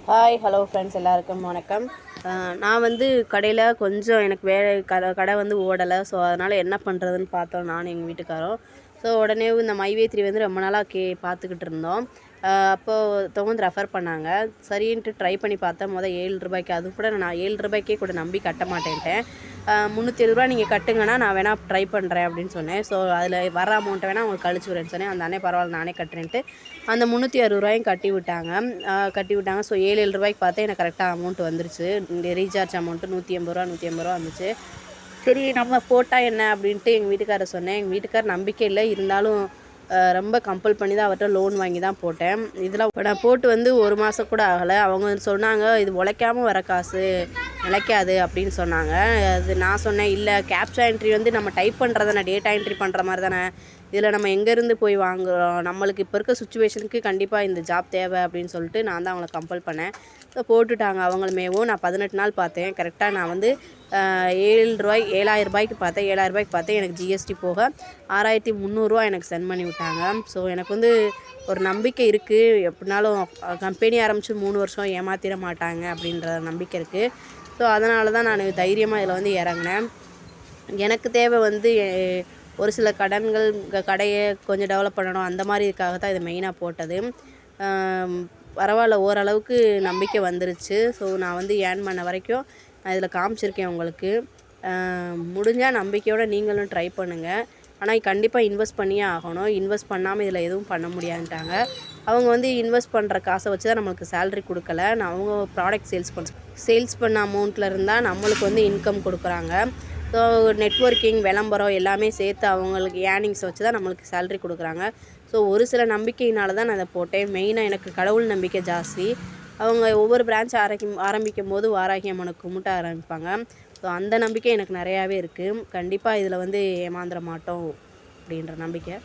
Hi hello friends, எல்லாருக்கும் வணக்கம். நான் வந்து கடையில் கொஞ்சம் எனக்கு வேலை கடை வந்து ஓடலை. ஸோ அதனால் என்ன பண்ணுறதுன்னு பார்த்தோம் நானும் எங்கள் வீட்டுக்காரோம். ஸோ உடனே இந்த மைவே3 வந்து ரொம்ப நாளாக பார்த்துக்கிட்டு இருந்தோம். அப்போது ஒருத்தவங்க வந்து ரெஃபர் பண்ணாங்க. சரின்ட்டு ட்ரை பண்ணி பார்த்தேன். ₹7 அது கூட நான் ₹7 கூட நம்பி கட்ட மாட்டேன்ட்டேன். ₹370 நீங்கள் கட்டுங்கன்னா நான் வேணால் ட்ரை பண்ணுறேன் அப்படின்னு சொன்னேன். ஸோ அதில் வர அமௌண்ட்டை வேணால் உங்களுக்கு கழிச்சு விட்றேன்னு சொன்னேன். அந்த அண்ணே பரவாயில்ல நானே கட்டுறேன்ட்டு அந்த ₹360 கட்டி விட்டாங்க. ஸோ ₹7 பார்த்தா எனக்கு கரெக்டாக அமௌண்ட் வந்துருச்சு. இந்த ரீசார்ஜ் அமௌண்ட்டு ₹180 வந்துச்சு. சரி நம்ம போட்டால் என்ன அப்படின்ட்டு எங்கள் வீட்டுக்காரர் சொன்னேன். எங்கள் வீட்டுக்காரர் நம்பிக்கை இல்லை, இருந்தாலும் ரொம்ப கம்பல் பண்ணி தான் அவர்கிட்ட லோன் வாங்கி தான் போட்டேன். இதெல்லாம் நான் போட்டு வந்து 1 மாதம் கூட ஆகலை. அவங்க சொன்னாங்க, இது உழைக்காமல் வர காசு நிலைக்காது அப்படின்னு சொன்னாங்க. அது நான் சொன்னேன், இல்லை கேப்சா என்ட்ரி வந்து நம்ம டைப் பண்ணுறது தானே, டேட்டா என்ட்ரி பண்ணுற மாதிரி தானே, இதில் நம்ம எங்கேருந்து போய் வாங்குகிறோம், நம்மளுக்கு இப்போ இருக்க சுச்சுவேஷனுக்கு கண்டிப்பாக இந்த ஜாப் தேவை அப்படின்னு சொல்லிட்டு நான் தான் அவங்கள கம்பல் பண்ணேன். ஸோ போட்டுட்டாங்க அவங்களுமேவும். நான் 18 நாள் பார்த்தேன். கரெக்டாக நான் வந்து ₹7,000 பார்த்தேன். ₹7,000 எனக்கு ஜிஎஸ்டி போக ₹6,300 எனக்கு சென்ட் பண்ணி விட்டாங்க. ஸோ எனக்கு வந்து ஒரு நம்பிக்கை இருக்குது, எப்படினாலும் கம்பெனி ஆரம்பித்து 3 வருஷம் ஏமாற்றிட மாட்டாங்க அப்படின்ற நம்பிக்கை இருக்குது. ஸோ அதனால தான் நான் தைரியமாக இதில் வந்து இறங்கினேன். எனக்கு தேவை வந்து ஒரு சில கடன்கள், கடையை கொஞ்சம் டெவலப் பண்ணணும், அந்த மாதிரி இதுக்காக தான் இதை மெயினாக போட்டது. பரவாயில்ல, ஓரளவுக்கு நம்பிக்கை வந்துருச்சு. ஸோ நான் வந்து ஏர்ன் பண்ண வரைக்கும் நான் இதில் காமிச்சிருக்கேன் உங்களுக்கு. முடிஞ்சால் நம்பிக்கையோடு நீங்களும் ட்ரை பண்ணுங்கள். ஆனால் கண்டிப்பாக இன்வெஸ்ட் பண்ணியே ஆகணும். இன்வெஸ்ட் பண்ணாமல் இதில் எதுவும் பண்ண முடியாதுன்ட்டாங்க. அவங்க வந்து இன்வெஸ்ட் பண்ணுற காசை வச்சு தான் நம்மளுக்கு சேல்ரி கொடுக்கல. அவங்க ப்ராடக்ட் சேல்ஸ் பண்ண அமௌண்ட்டில் இருந்தால் நம்மளுக்கு வந்து இன்கம் கொடுக்குறாங்க. ஸோ நெட்வொர்க்கிங், விளம்பரம் எல்லாமே சேர்த்து அவங்களுக்கு ஏர்னிங்ஸை வச்சு தான் நம்மளுக்கு சேல்ரி கொடுக்குறாங்க. ஸோ ஒரு சில நம்பிக்கையினால தான் நான் அதை போட்டேன். மெயினாக எனக்கு கடவுள் நம்பிக்கை ஜாஸ்தி. அவங்க ஒவ்வொரு பிரான்ச் ஆரம்பிக்கும் போது வாராகி அம்மனை கும்பிட்ட ஆரம்பிப்பாங்க. ஸோ அந்த நம்பிக்கை எனக்கு நிறையாவே இருக்குது. கண்டிப்பாக இதில் வந்து ஏமாந்துட மாட்டோம் அப்படின்ற நம்பிக்கை.